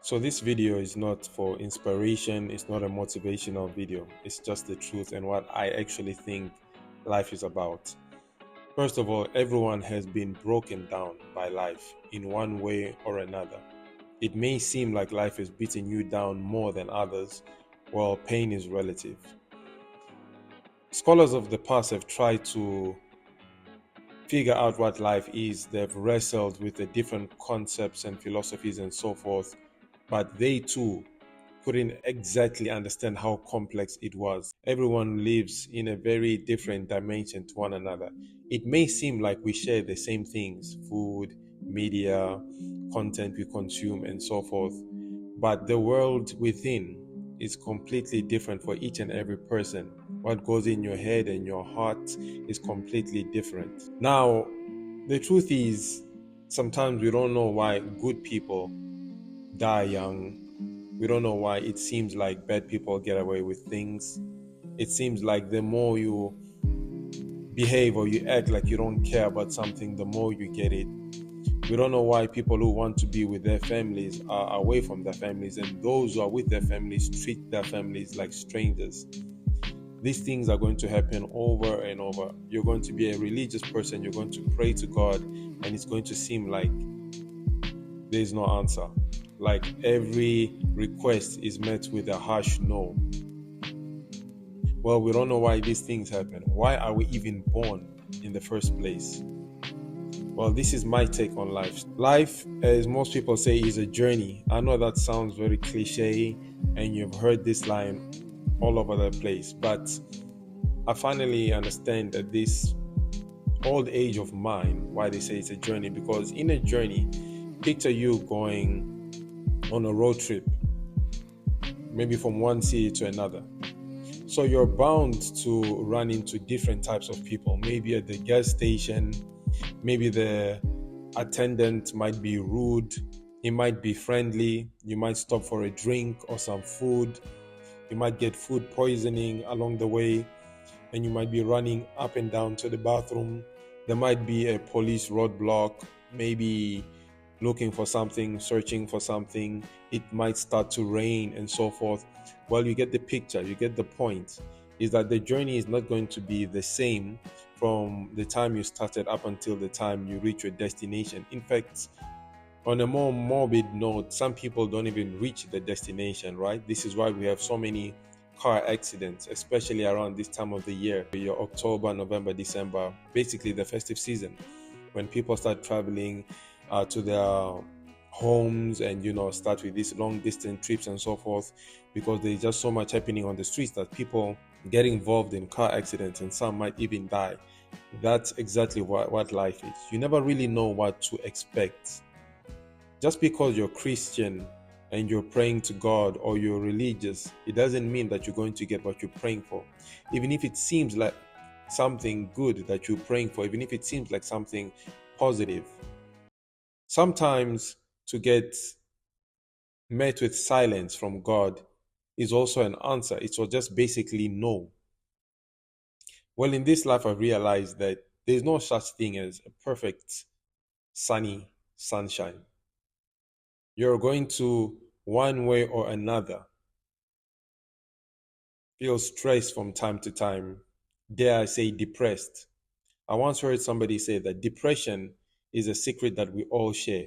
So this video is not for inspiration, it's not a motivational video. It's just the truth and what I actually think life is about. First of all, everyone has been broken down by life in one way or another. It may seem like life is beating you down more than others, while pain is relative. Scholars of the past have tried to figure out what life is. They've wrestled with the different concepts and philosophies and so forth, but they too couldn't exactly understand how complex it was. Everyone lives in a very different dimension to one another. It may seem like we share the same things: food, media, content we consume, and so forth, but the world within is completely different for each and every person. What goes in your head and your heart is completely different. Now, the truth is, sometimes we don't know why good people die young. We don't know why it seems like bad people get away with things. It seems like the more you behave or you act like you don't care about something, the more you get it. We don't know why people who want to be with their families are away from their families, and those who are with their families treat their families like strangers. These things are going to happen over and over. You're going to be a religious person, you're going to pray to God, and it's going to seem like there's no answer. Like every request is met with a harsh no. Well, we don't know why these things happen. Why are we even born in the first place? Well, this is my take on life. Life, as most people say, is a journey. I know that sounds very cliche, and you've heard this line all over the place, but I finally understand that this old age of mine, why they say it's a journey, because in a journey, picture you going on a road trip, maybe from one city to another. So you're bound to run into different types of people. Maybe at the gas station, maybe the attendant might be rude, he might be friendly, you might stop for a drink or some food, you might get food poisoning along the way, and you might be running up and down to the bathroom. There might be a police roadblock, maybe looking for something, searching for something. It might start to rain and so forth. Well, you get the picture, you get the point. Is that the journey is not going to be the same from the time you started up until the time you reach your destination. In fact, on a more morbid note, some people don't even reach the destination, right? This is why we have so many car accidents, especially around this time of the year, your October, November, December, basically the festive season, when people start traveling to their homes and start with these long distance trips and so forth, because there's just so much happening on the streets that people get involved in car accidents and some might even die. That's exactly what life is. You never really know what to expect. Just because you're Christian and you're praying to God or you're religious, it doesn't mean that you're going to get what you're praying for. Even if it seems like something good that you're praying for, even if it seems like something positive, sometimes to get met with silence from God is also an answer. It's just basically no. Well, in this life, I've realized that there's no such thing as a perfect sunny sunshine. You're going to, one way or another, feel stressed from time to time. Dare I say, depressed. I once heard somebody say that depression is a secret that we all share.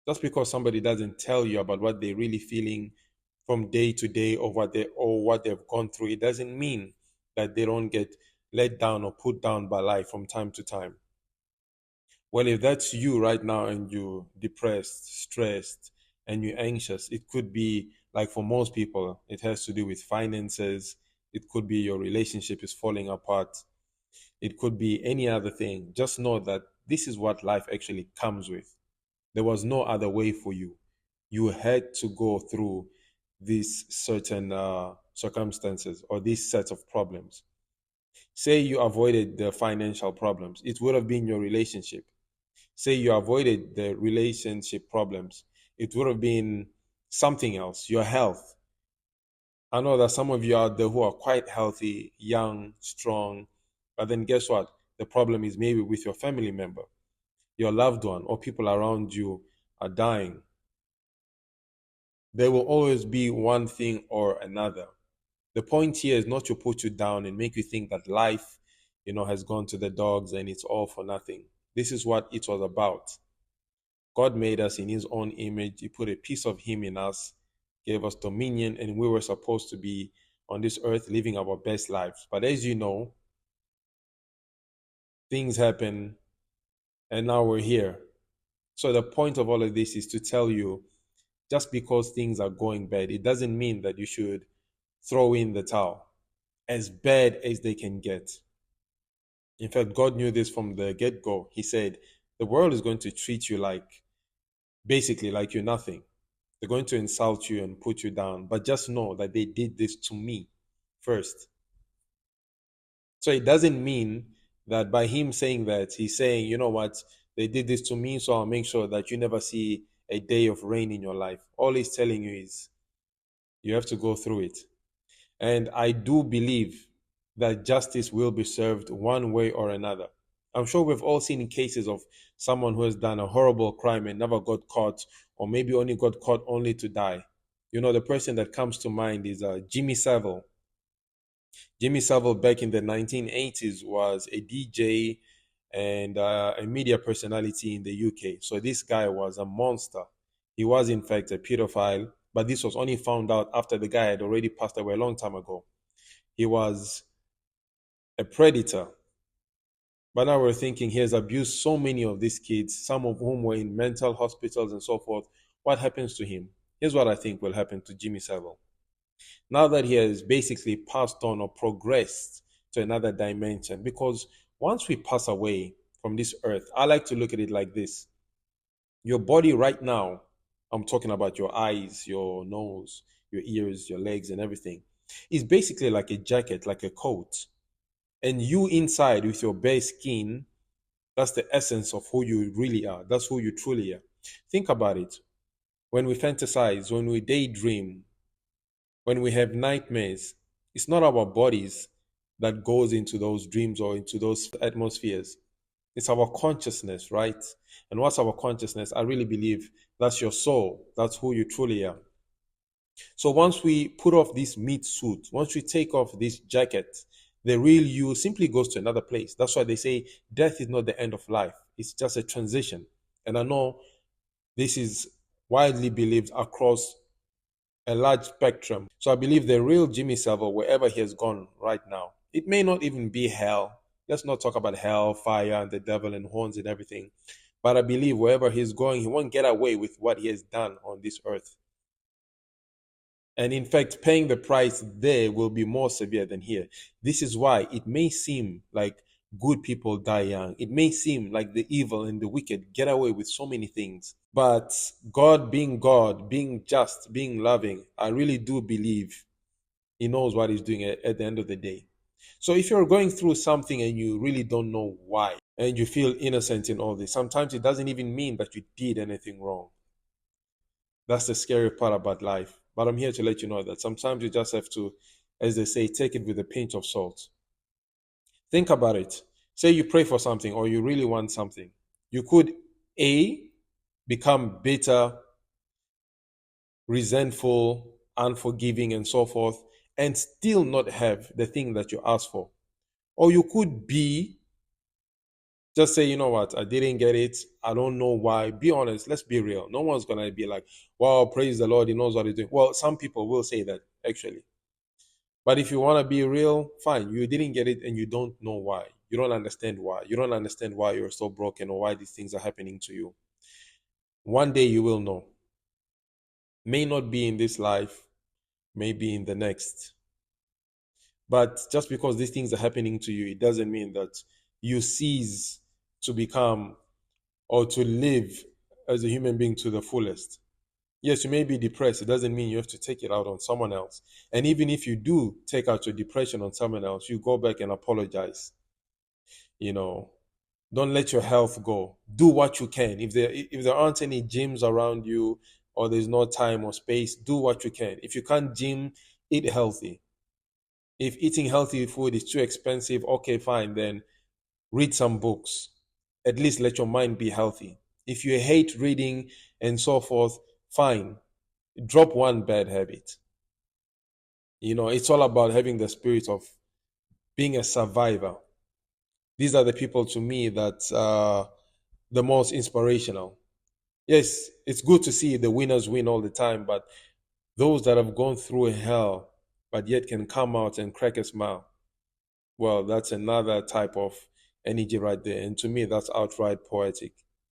Just because somebody doesn't tell you about what they're really feeling from day to day or what they've gone through, it doesn't mean that they don't get let down or put down by life from time to time. Well, if that's you right now and you're depressed, stressed, and you're anxious, it could be like for most people, it has to do with finances. It could be your relationship is falling apart. It could be any other thing. Just know that this is what life actually comes with. There was no other way for you. You had to go through these certain circumstances or these sets of problems. Say you avoided the financial problems, it would have been your relationship. Say you avoided the relationship problems, it would have been something else, your health. I know that some of you out there who are quite healthy, young, strong, but then guess what? The problem is maybe with your family member, your loved one, or people around you are dying. There will always be one thing or another. The point here is not to put you down and make you think that life, has gone to the dogs and it's all for nothing. This is what it was about. God made us in his own image. He put a piece of him in us, gave us dominion, and we were supposed to be on this earth living our best lives. But as you know, things happen and now we're here. So the point of all of this is to tell you, just because things are going bad, it doesn't mean that you should throw in the towel, as bad as they can get. In fact, God knew this from the get go. He said, the world is going to treat you basically like you're nothing. They're going to insult you and put you down, but just know that they did this to me first. So it doesn't mean that by him saying that, he's saying, you know what, they did this to me, so I'll make sure that you never see a day of rain in your life. All he's telling you is you have to go through it. And I do believe that justice will be served one way or another. I'm sure we've all seen cases of someone who has done a horrible crime and never got caught, or maybe only got caught only to die. The person that comes to mind is Jimmy Savile. Jimmy Savile, back in the 1980s, was a DJ and a media personality in the UK. So this guy was a monster. He was, in fact, a pedophile, but this was only found out after the guy had already passed away a long time ago. He was a predator. But now we're thinking he has abused so many of these kids, some of whom were in mental hospitals and so forth. What happens to him? Here's what I think will happen to Jimmy Savile. Now that he has basically passed on or progressed to another dimension, because once we pass away from this earth, I like to look at it like this. Your body right now, I'm talking about your eyes, your nose, your ears, your legs, and everything, is basically like a jacket, like a coat. And you inside with your bare skin, that's the essence of who you really are. That's who you truly are. Think about it. When we fantasize, when we daydream, when we have nightmares, it's not our bodies that goes into those dreams or into those atmospheres. It's our consciousness, right? And what's our consciousness? I really believe that's your soul. That's who you truly are. So once we put off this meat suit, once we take off this jacket, the real you simply goes to another place. That's why they say death is not the end of life. It's just a transition. And I know this is widely believed across a large spectrum. So I believe the real Jimmy Savile, wherever he has gone right now, it may not even be hell. Let's not talk about hell, fire, and the devil and horns and everything. But I believe wherever he's going, he won't get away with what he has done on this earth. And in fact, paying the price there will be more severe than here. This is why it may seem like good people die young. It may seem like the evil and the wicked get away with so many things. But God, being just, being loving, I really do believe he knows what he's doing at the end of the day. So if you're going through something and you really don't know why, and you feel innocent in all this, sometimes it doesn't even mean that you did anything wrong. That's the scary part about life. But I'm here to let you know that sometimes you just have to, as they say, take it with a pinch of salt. Think about it. Say you pray for something or you really want something. You could A, become bitter, resentful, unforgiving, and so forth, and still not have the thing that you asked for. Or you could B, just say, you know what, I didn't get it. I don't know why. Be honest. Let's be real. No one's going to be like, wow, praise the Lord. He knows what he's doing. Well, some people will say that, actually. But if you want to be real, fine. You didn't get it and you don't know why. You don't understand why. You don't understand why you're so broken or why these things are happening to you. One day you will know. May not be in this life, may be in the next. But just because these things are happening to you, it doesn't mean that you cease to become or to live as a human being to the fullest. Yes, you may be depressed. It doesn't mean you have to take it out on someone else. And even if you do take out your depression on someone else, you go back and apologize. You know, don't let your health go. Do what you can. If there aren't any gyms around you or there's no time or space, do what you can. If you can't gym, eat healthy. If eating healthy food is too expensive, okay, fine, then read some books. At least let your mind be healthy. If you hate reading and so forth, fine. drop one bad habit. It's all about having the spirit of being a survivor. These are the people to me that are the most inspirational. Yes, it's good to see the winners win all the time, but those that have gone through hell but yet can come out and crack a smile, well, that's another type of energy right there. And to me, that's outright poetic.